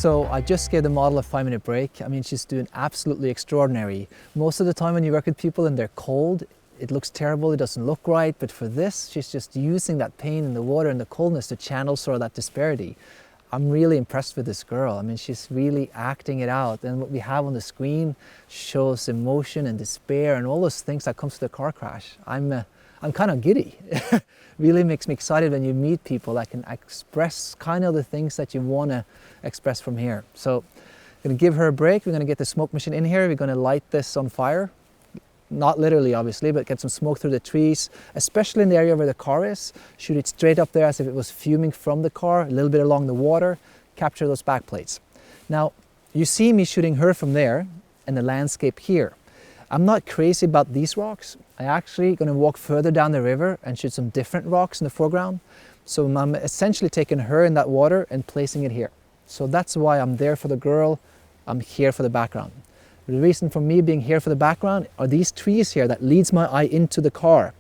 So I just gave the model a 5-minute break. I mean, she's doing absolutely extraordinary. Most of the time when you work with people and they're cold, it looks terrible, it doesn't look right, but for this, she's just using that pain in the water and the coldness to channel sort of that disparity. I'm really impressed with this girl. I mean, she's really acting it out, and what we have on the screen shows emotion and despair and all those things that comes to the car crash. I'm kind of giddy. Really makes me excited when you meet people that can express kind of the things that you want to express from here. So I'm going to give her a break. We're going to get the smoke machine in here. We're going to light this on fire. Not literally, obviously, but get some smoke through the trees, especially in the area where the car is. Shoot it straight up there as if it was fuming from the car, a little bit along the water, capture those back plates. Now, you see me shooting her from there and the landscape here. I'm not crazy about these rocks. I'm actually going to walk further down the river and shoot some different rocks in the foreground. So I'm essentially taking her in that water and placing it here. So that's why I'm there for the girl, I'm here for the background. The reason for me being here for the background are these trees here that leads my eye into the car.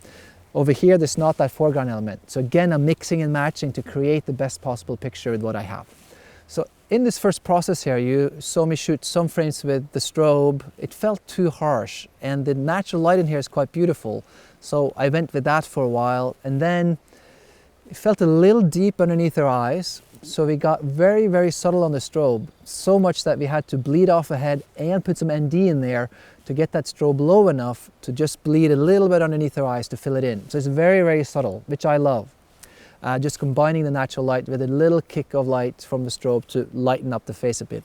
Over here, there's not that foreground element. So again, I'm mixing and matching to create the best possible picture with what I have. So in this first process here, you saw me shoot some frames with the strobe. It felt too harsh, and the natural light in here is quite beautiful. So I went with that for a while, and then it felt a little deep underneath her eyes. So we got very, very subtle on the strobe, so much that we had to bleed off ahead and put some ND in there to get that strobe low enough to just bleed a little bit underneath her eyes to fill it in. So it's very, very subtle, which I love. Just combining the natural light with a little kick of light from the strobe to lighten up the face a bit.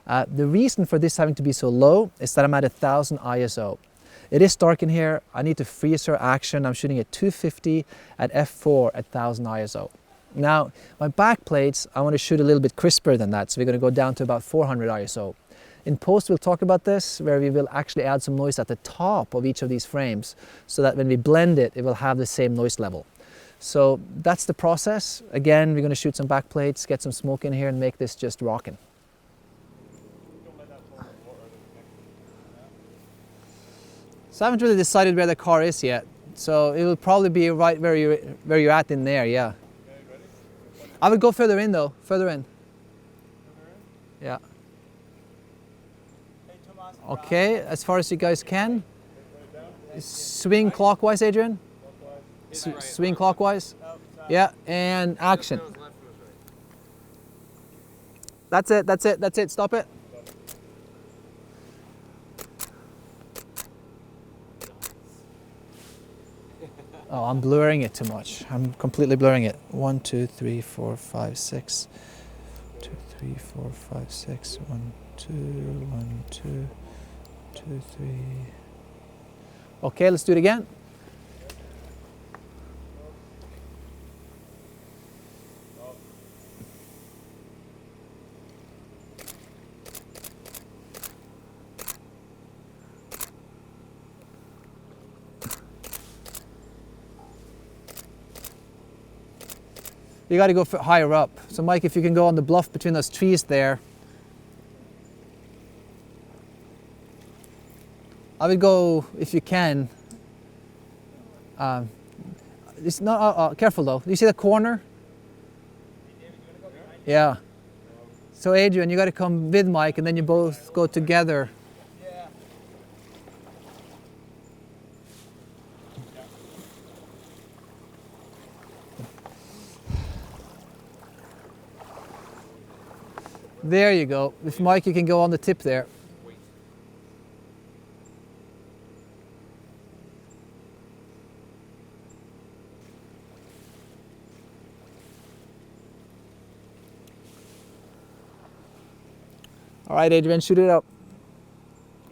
The reason for this having to be so low is that I'm at 1000 ISO. It is dark in here. I need to freeze her action. I'm shooting at 250 at f4 at 1000 ISO. Now, my back plates, I want to shoot a little bit crisper than that, so we're going to go down to about 400 ISO. In post, we'll talk about this, where we will actually add some noise at the top of each of these frames, so that when we blend it, it will have the same noise level. So that's the process. Again, we're going to shoot some back plates, get some smoke in here, and make this just rocking. So I haven't really decided where the car is yet, so it will probably be right where you're at in there, yeah. I would go further in though, further in. Yeah. Okay, as far as you guys can. Swing clockwise, Adrian. Swing clockwise. Yeah, and action. That's it, that's it, that's it, stop it. Oh, I'm blurring it too much. I'm completely blurring it. 1, 2, 3, 4, 5, 6. 2, 3, 4, 5, 6. 1, 2, 1, 2, 2, 3. Okay, let's do it again. You got to go higher up. So Mike, if you can go on the bluff between those trees there. I would go, if you can. It's not, careful though. Do you see the corner? Yeah. So Adrian, you got to come with Mike, and then you both go together. There you go. With Mike, you can go on the tip there. All right, Adrian, shoot it up.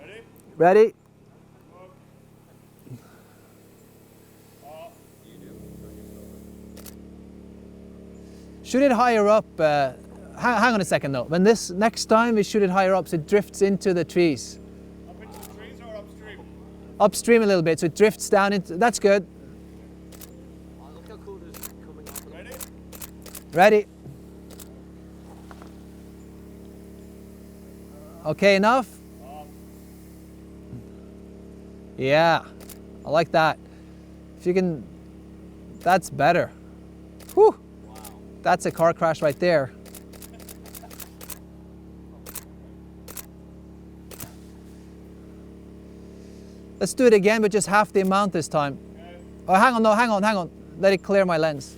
Ready? Ready? Shoot it higher up. Hang on a second though. When this next time we shoot it higher up so it drifts into the trees. Up into the trees or upstream? Upstream a little bit so it drifts down into, that's good. Oh, look how cool this is coming off. Ready? Ready? Okay, enough? Yeah, I like that. If you can, that's better. Whew. Wow. That's a car crash right there. Let's do it again, but just half the amount this time. Oh, hang on, no, hang on. Let it clear my lens.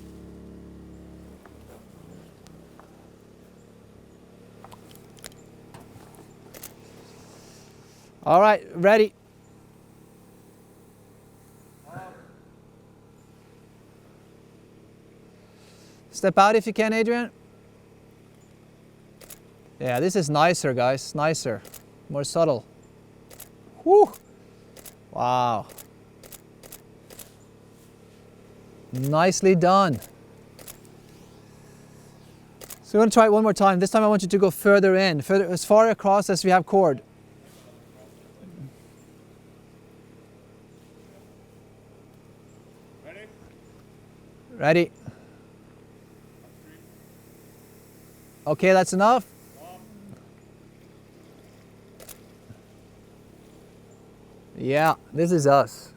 All right, ready. Step out if you can, Adrian. Yeah, this is nicer, guys. Nicer. More subtle. Whew. Wow. Nicely done. So we're going to try it one more time. This time I want you to go further in, further, as far across as we have cord. Ready? Ready? Okay, that's enough. Yeah, this is us.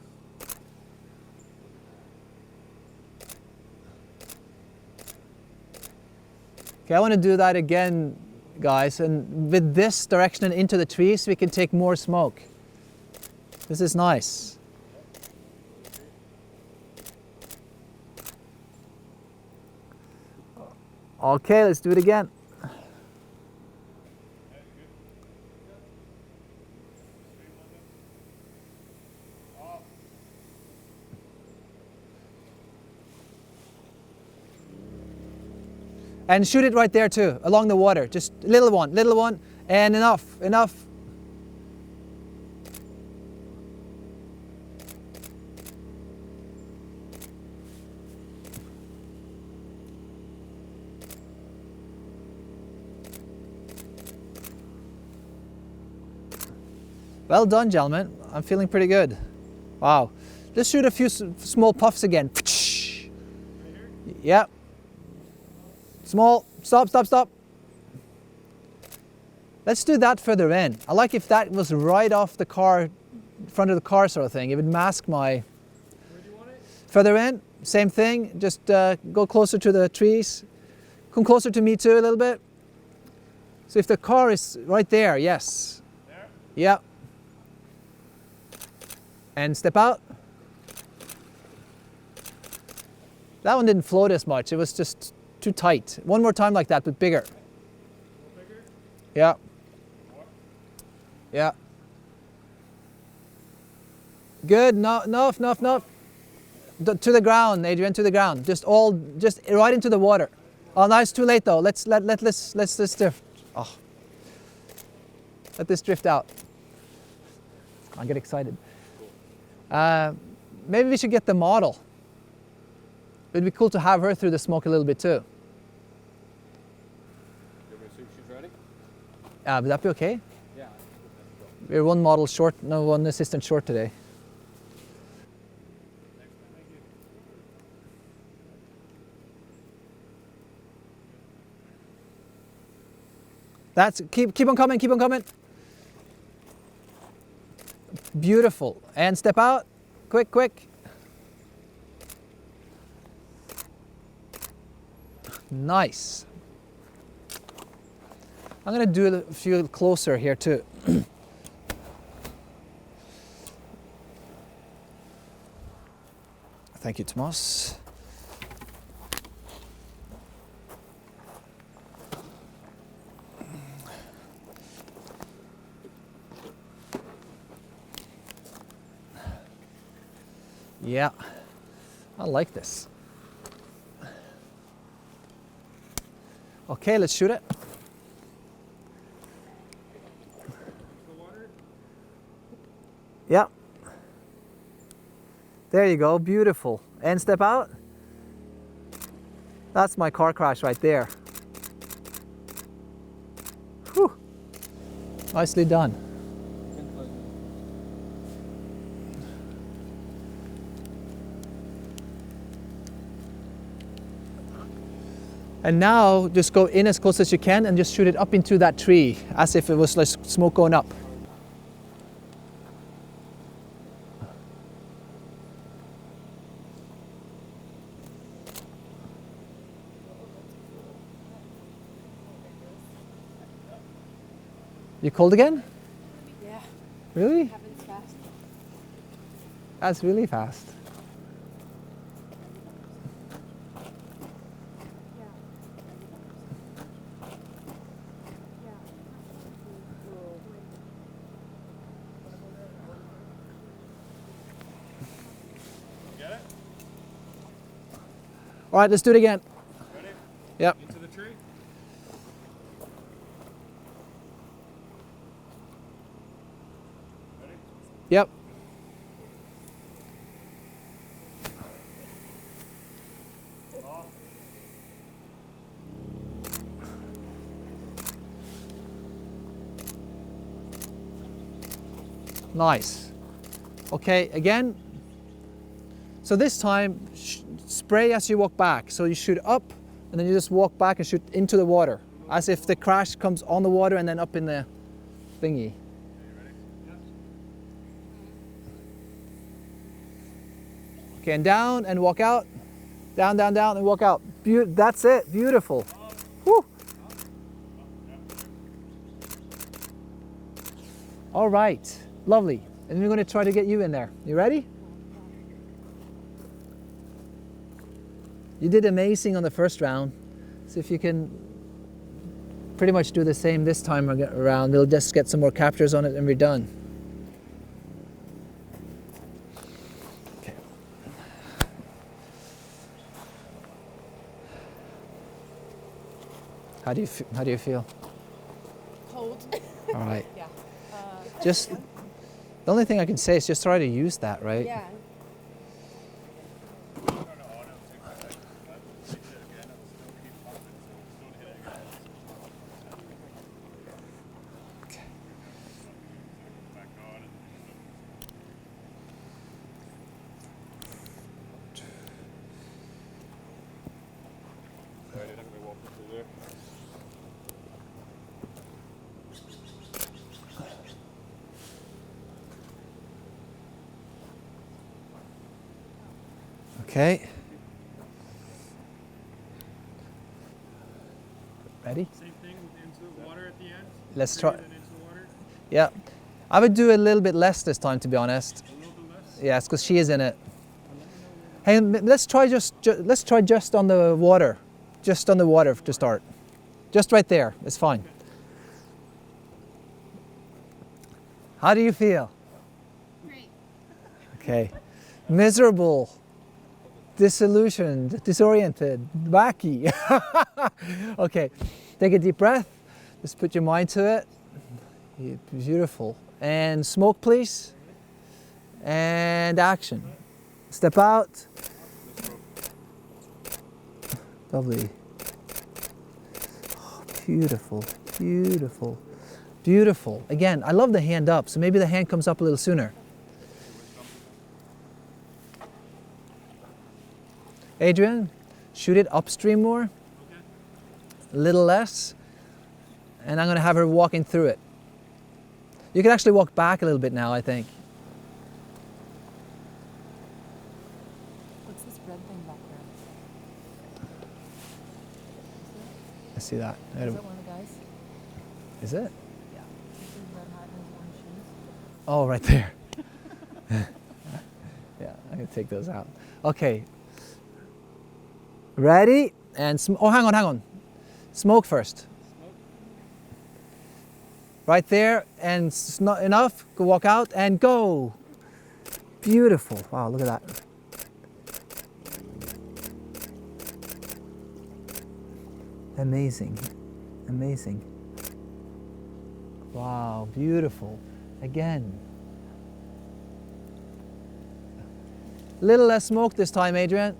Okay, I want to do that again, guys, and with this direction and into the trees, we can take more smoke. This is nice. Okay, let's do it again. And shoot it right there too, along the water. Just little one, and enough. Well done, gentlemen. I'm feeling pretty good. Wow. Just shoot a few small puffs again. Yeah. Small. Stop. Let's do that further in. I like if that was right off the car, front of the car sort of thing. It would mask my... Where do you want it? Further in, same thing. Just go closer to the trees. Come closer to me too a little bit. So if the car is right there, yes. There? Yeah. And step out. That one didn't float as much. It was just too tight. One more time like that, but bigger. Bigger? Yeah. More? Yeah. Good. No, enough. To the ground, Adrian. To the ground. Just right into the water. Oh, no, it's too late though. Let's this drift. Oh. Let this drift out. I get excited. Maybe we should get the model. It'd be cool to have her through the smoke a little bit too. You want me to see if she's ready? Would that be okay? Yeah. We're one model short, no, one assistant short today. That's keep on coming. Beautiful. And step out. Quick. Nice. I'm going to do a few closer here too. Thank you, Tomas. Yeah, I like this. Okay, let's shoot it. Yeah. There you go, beautiful. And step out. That's my car crash right there. Whew. Nicely done. And now just go in as close as you can and just shoot it up into that tree as if it was like smoke going up. You cold again? Yeah, Really? happens fast. That's really fast. Get it? All right, let's do it again. Ready? Yep. Into the tree. Ready? Yep. Off. Nice. Okay, again. So this time, spray as you walk back. So you shoot up, and then you just walk back and shoot into the water, as if the crash comes on the water and then up in the thingy. Okay, you ready? Yes. Okay, and down and walk out. Down, down, down, and walk out. That's it. Beautiful. Whew. All right. Lovely. And we're going to try to get you in there. You ready? You did amazing on the first round. So if you can pretty much do the same this time around, we'll just get some more captures on it and we're done. Okay. How do you feel? Cold. All right. Yeah. Just the only thing I can say is just try to use that, right? Yeah. No, no, oh, no, take that. Take it again. Still keep pumping, so don't hit it again. Okay. Back on and sorry, they're not gonna be walking through there. Okay. Ready? Same thing into the water at the end. Let's Bring try. it into the water. Yeah. I would do a little bit less this time, to be honest. A little bit less. Yes, because she is in it. Hey, let's try let's try just on the water, just on the water to start. Just right there. It's fine. How do you feel? Great. Okay. Miserable, disillusioned, disoriented, wacky. Okay. Take a deep breath. Just put your mind to it. Beautiful. And smoke, please. And action. Step out. Lovely. Oh, beautiful, beautiful, beautiful. Again, I love the hand up, so maybe the hand comes up a little sooner. Adrian, shoot it upstream more, Okay. a little less, and I'm going to have her walking through it. You can actually walk back a little bit now, I think. What's this red thing back there? I see that. Is that one of the guys? Is it? Yeah. He's in red hat and his orange shoes. Oh, right there. Yeah, I'm going to take those out. Okay. Ready? And oh, hang on. Smoke first. Right there, and not enough. Go walk out and go. Beautiful. Wow, look at that. Amazing. Amazing. Wow, beautiful. Again. Little less smoke this time, Adrian.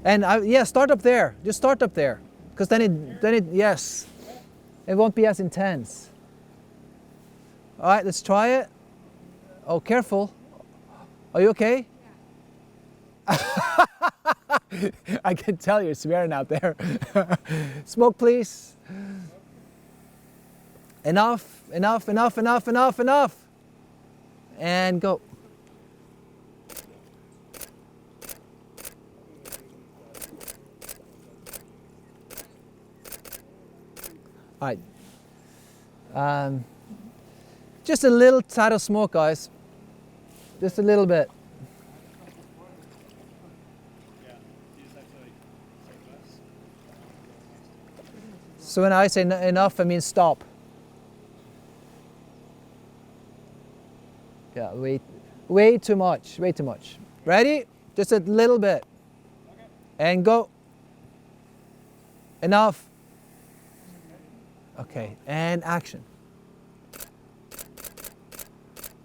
And yeah, start up there. Just start up there, because then it, yes, it won't be as intense. All right, let's try it. Oh, careful. Are you okay? I can tell you're swearing out there. Smoke, please. Enough, enough, enough, enough, enough, enough. And go. All right. Just a little tad of smoke, guys. Just a little bit. Yeah, you just have to like say less. So when I say enough, I mean stop. Yeah, way too much, way too much. Ready? Just a little bit. Okay. And go. Enough. Okay, and action.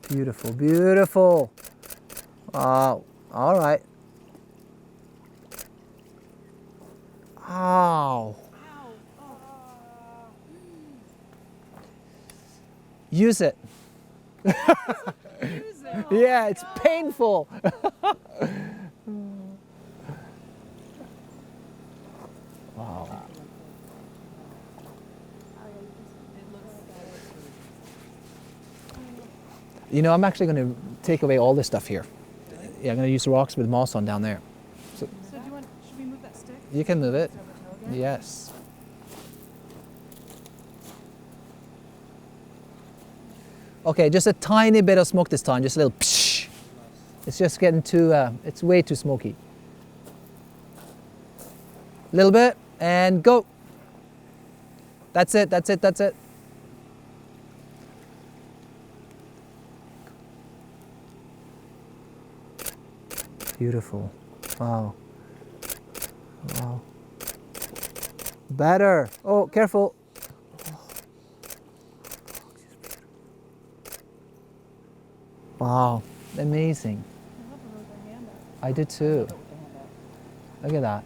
Beautiful, beautiful. All right. Ow. Use it. Yeah, it's painful. Wow. You know, I'm actually going to take away all this stuff here. Yeah, I'm going to use the rocks with moss on down there. So do you want? Should we move that stick? You can move it. Over toe again? Yes. Okay, just a tiny bit of smoke this time, just a little psh. It's just getting too, it's way too smoky. A little bit, and go. That's it, that's it, that's it. Beautiful. Wow. Wow. Better. Oh, careful. Wow, amazing. I love her with her hand up. I did too. Look at that.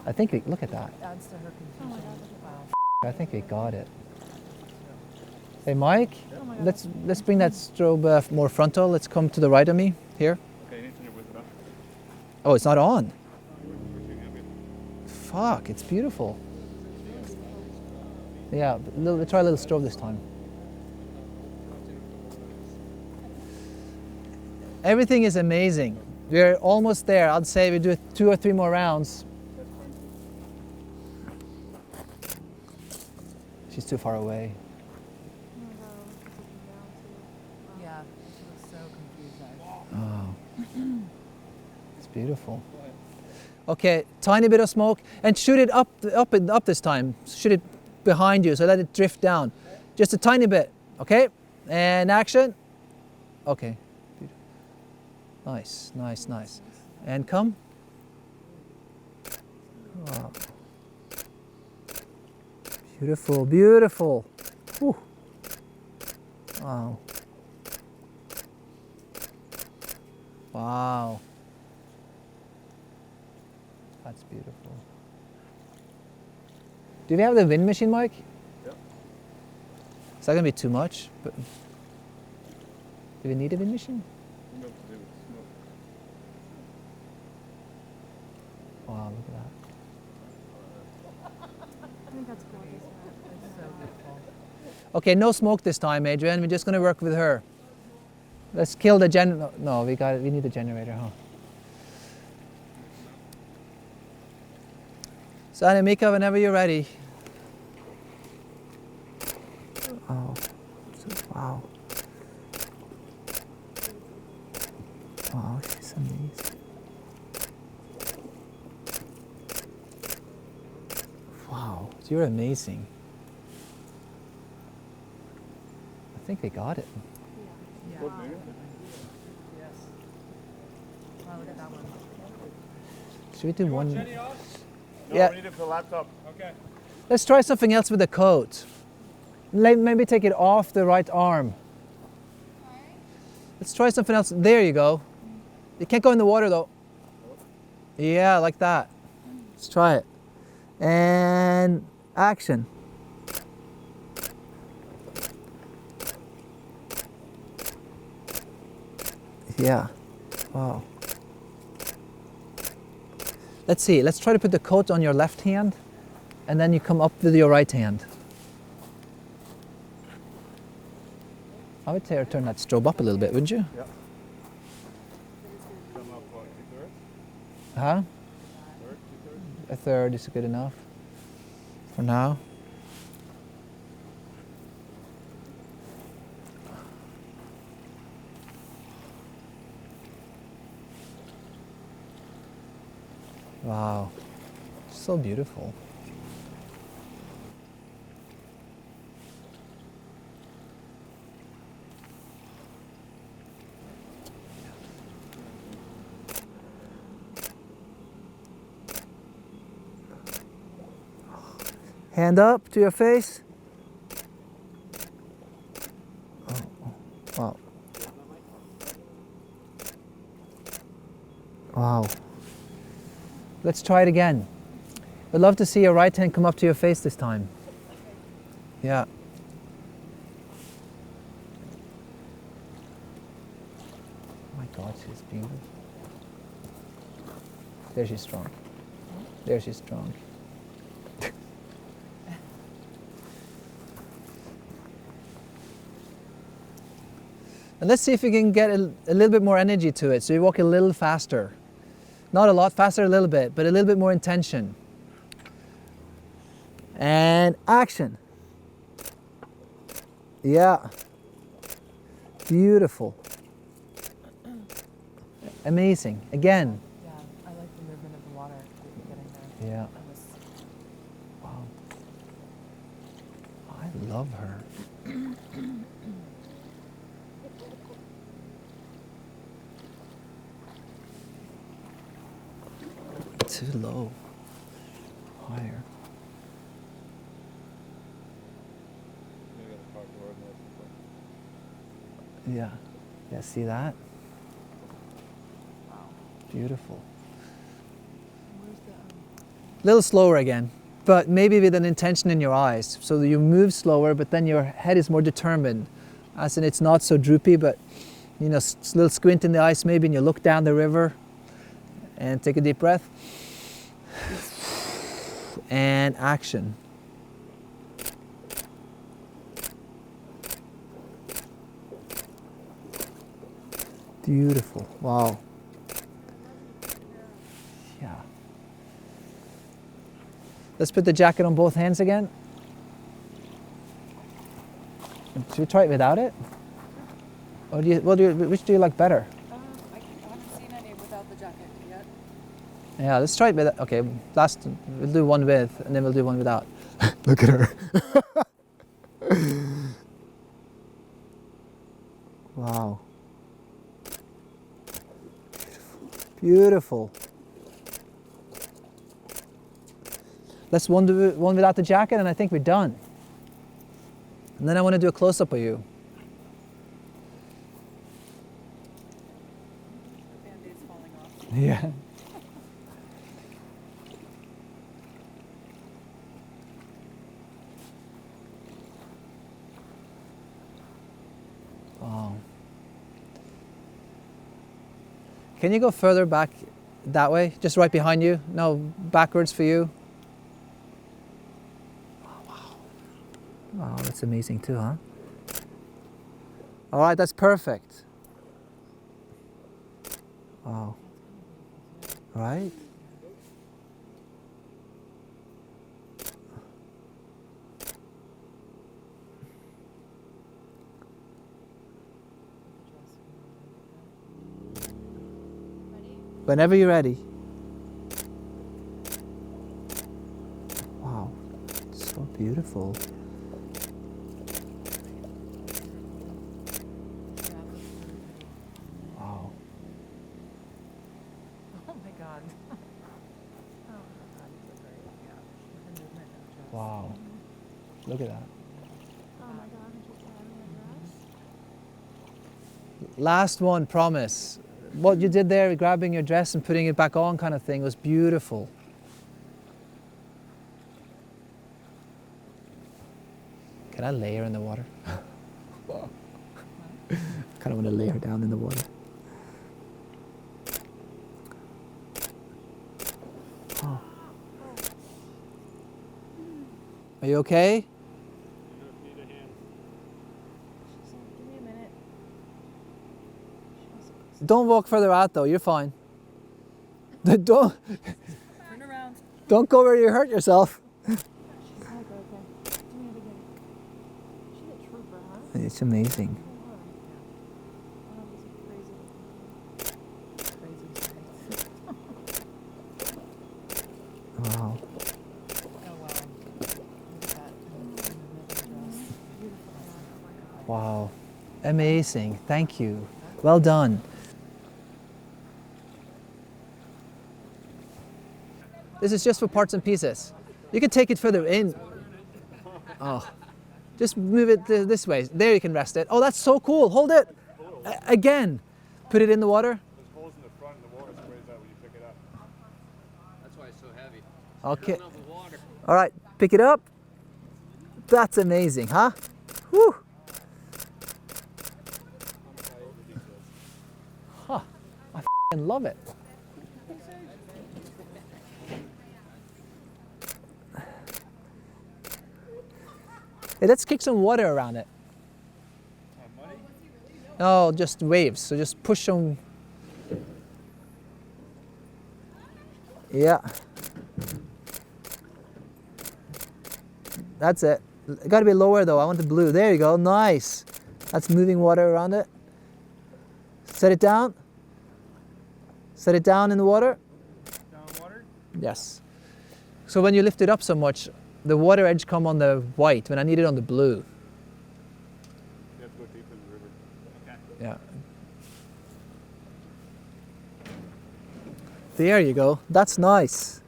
I think we, look at that. Adds to her confusion. Wow. I think we got it. Hey Mike, Oh my God. let's bring that strobe more frontal. Let's come to the right of me here. Okay, you need to turn your width up. Oh, it's not on. We're shooting at me. Fuck, it's beautiful. Yeah, try a little strobe this time. Everything is amazing. We're almost there. I'd say we do 2 or 3 more rounds. She's too far away. Yeah, she looks so confused. Oh, it's beautiful. Okay, tiny bit of smoke, and shoot it up this time. Shoot it behind you, so let it drift down. Just a tiny bit, okay? And action. Okay. Nice, nice, nice. And come. Wow. Beautiful, beautiful. Whew. Wow. Wow. That's beautiful. Do we have the wind machine, Mike? Yep. Is that going to be too much? But do we need a wind machine? You know what to do with smoke. Wow, look at that. I think that's gorgeous. It's so beautiful. Okay, no smoke this time, Adrian. We're just going to work with her. Let's kill the No, we got it. We need the generator, huh? So, Anamika, whenever you're ready. Oh, wow. Wow, she's amazing. Wow, you're amazing. I think we got it. Yeah. What, maybe? Yes. Wow, look at that one. Should we do You want one? Jenny off? No, Yeah. we need it for the laptop. Okay. Let's try something else with the coat. Maybe take it off the right arm. Let's try something else. There you go. You can't go in the water though. Yeah, like that. Let's try it. And action. Yeah. Wow. Let's see. Let's try to put the coat on your left hand and then you come up with your right hand. I would say turn that strobe up a little bit, wouldn't you? Yeah. Come up, what, 2/3? Huh? Third, 2/3? A third is good enough for now. Wow. So beautiful. Hand up to your face. Oh, wow. Wow. Let's try it again. I'd love to see your right hand come up to your face this time. Yeah. Oh my God, she's beautiful. There she's strong. There she's strong. And let's see if we can get a little bit more energy to it. So you walk a little faster. Not a lot faster, a little bit, but a little bit more intention. And action. Yeah. Beautiful. Amazing. Again. Yeah, I like the movement of the water getting there. Yeah. I was, Wow. I love her. Too low. Higher. Maybe gotta talk to her more. Yeah. Yeah, see that? wow. Beautiful. Where's the, Little slower again, but maybe with an intention in your eyes. So that you move slower, but then your head is more determined. As in, it's not so droopy, but you know, a little squint in the eyes maybe, and you look down the river and take a deep breath. And action. Beautiful. Wow. Yeah. Let's put the jacket on both hands again. Should we try it without it? Or which do you like better? I haven't seen any without the jacket yet. Yeah, let's try it with. Okay, we'll do one with, and then we'll do one without. Look at her. Wow. Beautiful. Let's do one without the jacket, and I think we're done. And then I want to do a close-up of you. The Band-Aid's falling off. Yeah. Wow. Can you go further back that way? Just right behind you? No, backwards for you. Wow, that's amazing too, huh? All right, that's perfect. Wow. Right? Whenever you're ready. Wow, so beautiful. Wow. Oh my God. Oh my God, you're so great. Yeah. The movement of just. Wow. Look at that. Oh my God, I'm just having a dress. Last one, promise. What you did there, grabbing your dress and putting it back on kind of thing, was beautiful. Can I lay her in the water? Kind of want to lay her down in the water. Oh. Are you okay? You don't need a hand. She's like, give me a minute. Don't walk further out though, you're fine. Don't, Turn around. don't go where you hurt yourself. She's like, okay. Give me it again. She's a trooper, huh? It's amazing. Wow, this is crazy. Crazy. Amazing. Thank you. Well done. This is just for parts and pieces. You can take it further in. Oh, just move it this way. There you can rest it. Oh, that's so cool. Hold it. Again. Put it in the water. There's holes in the front and the water sprays out when you pick it up. That's why it's so heavy. Okay. Enough of water. All right, pick it up. That's amazing, huh? Whew. Huh. I f***ing love it. Hey, let's kick some water around it. No, just waves. So just push them. Yeah. That's it. It got to be lower though. I want the blue. There you go. Nice. That's moving water around it. Set it down. Set it down in the water. Down water? Yes. So when you lift it up so much, the water edge come on the white when I need it on the blue. You have to go deep in the river. Okay. Yeah. There you go. That's nice.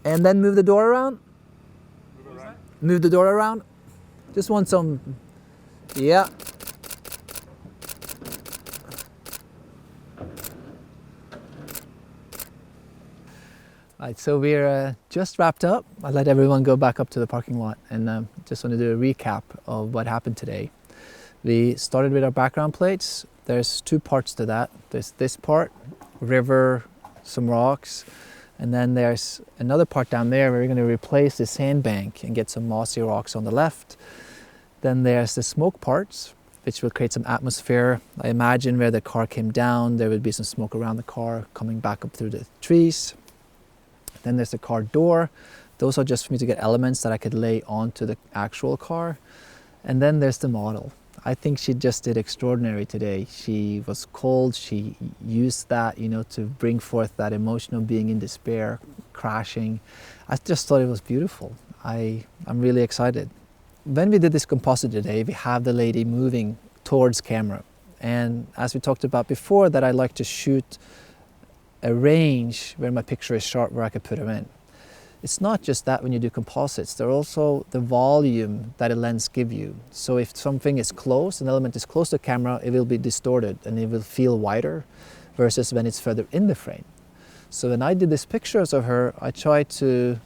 And then move the door around. Move it around. Move the door around. Just want some. Yeah. Right, so we're just wrapped up. I let everyone go back up to the parking lot and just want to do a recap of what happened today. We started with our background plates. There's two parts to that. There's this part, river, some rocks, and then there's another part down there where we're going to replace the sandbank and get some mossy rocks on the left. Then there's the smoke parts, which will create some atmosphere. I imagine where the car came down, there would be some smoke around the car coming back up through the trees. Then there's the car door. Those are just for me to get elements that I could lay onto the actual car. And then there's the model. I think she just did extraordinary today. She was cold. She used that, to bring forth that emotional being in despair, crashing. I just thought it was beautiful. I'm really excited. When we did this composite today, we have the lady moving towards camera. And as we talked about before, that I like to shoot a range where my picture is sharp, where I could put them in. It's not just that when you do composites, they're also the volume that a lens gives you. So if something is close, an element is close to the camera, it will be distorted and it will feel wider versus when it's further in the frame. So when I did these pictures of her, I tried to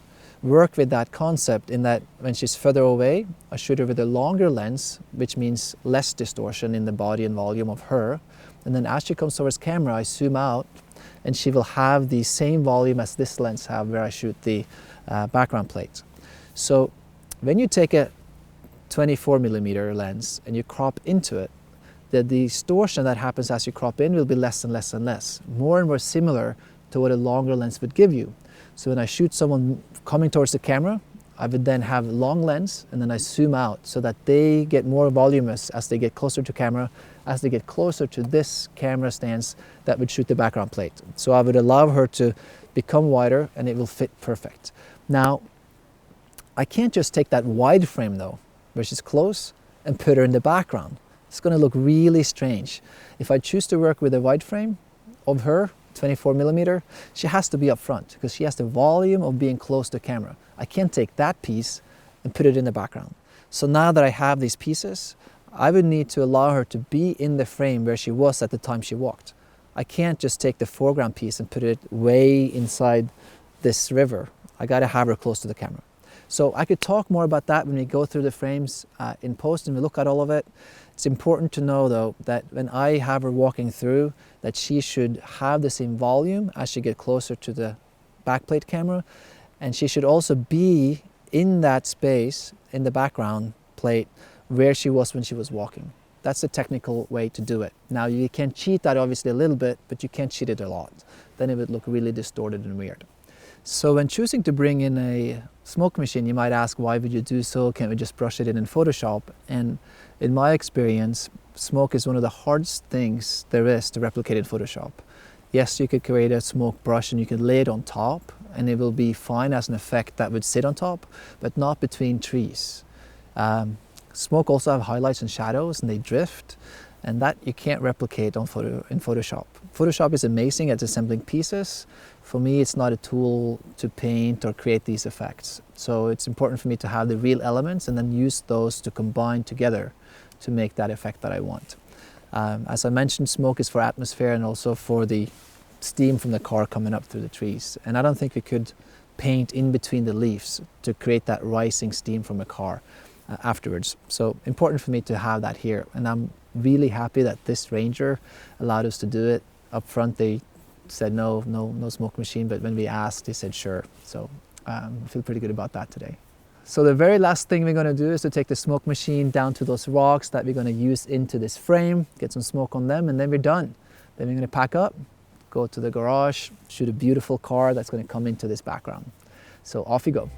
work with that concept in that when she's further away, I shoot her with a longer lens, which means less distortion in the body and volume of her. And then as she comes towards camera, I zoom out and she will have the same volume as this lens have where I shoot the background plate. So when you take a 24mm lens and you crop into it, the distortion that happens as you crop in will be less and less and less, more and more similar to what a longer lens would give you. So when I shoot someone coming towards the camera, I would then have a long lens and then I zoom out so that they get more voluminous as they get closer to camera, as they get closer to this camera stance that would shoot the background plate. So I would allow her to become wider and it will fit perfect. Now, I can't just take that wide frame though, where she's close, and put her in the background. It's going to look really strange. If I choose to work with a wide frame of her, 24mm, she has to be up front because she has the volume of being close to camera. I can't take that piece and put it in the background. So now that I have these pieces, I would need to allow her to be in the frame where she was at the time she walked. I can't just take the foreground piece and put it way inside this river. I got to have her close to the camera. So I could talk more about that when we go through the frames in post and we look at all of it. It's important to know though that when I have her walking through, that she should have the same volume as she gets closer to the backplate camera, and she should also be in that space in the background plate where she was when she was walking. That's the technical way to do it. Now you can cheat that obviously a little bit, but you can't cheat it a lot. Then it would look really distorted and weird. So when choosing to bring in a smoke machine, you might ask, why would you do so? Can't we just brush it in Photoshop? And in my experience, smoke is one of the hardest things there is to replicate in Photoshop. Yes, you could create a smoke brush and you could lay it on top and it will be fine as an effect that would sit on top, but not between trees. Smoke also have highlights and shadows, and they drift, and that you can't replicate in Photoshop. Photoshop is amazing at assembling pieces. For me, it's not a tool to paint or create these effects. So it's important for me to have the real elements and then use those to combine together to make that effect that I want. As I mentioned, smoke is for atmosphere and also for the steam from the car coming up through the trees. And I don't think we could paint in between the leaves to create that rising steam from a car afterwards. So important for me to have that here. And I'm really happy that this Ranger allowed us to do it. Up front they said no smoke machine, but when we asked they said sure. So I feel pretty good about that today. So the very last thing we're going to do is to take the smoke machine down to those rocks that we're going to use into this frame, get some smoke on them, and then we're done. Then we're going to pack up, go to the garage, shoot a beautiful car that's going to come into this background. So off you go.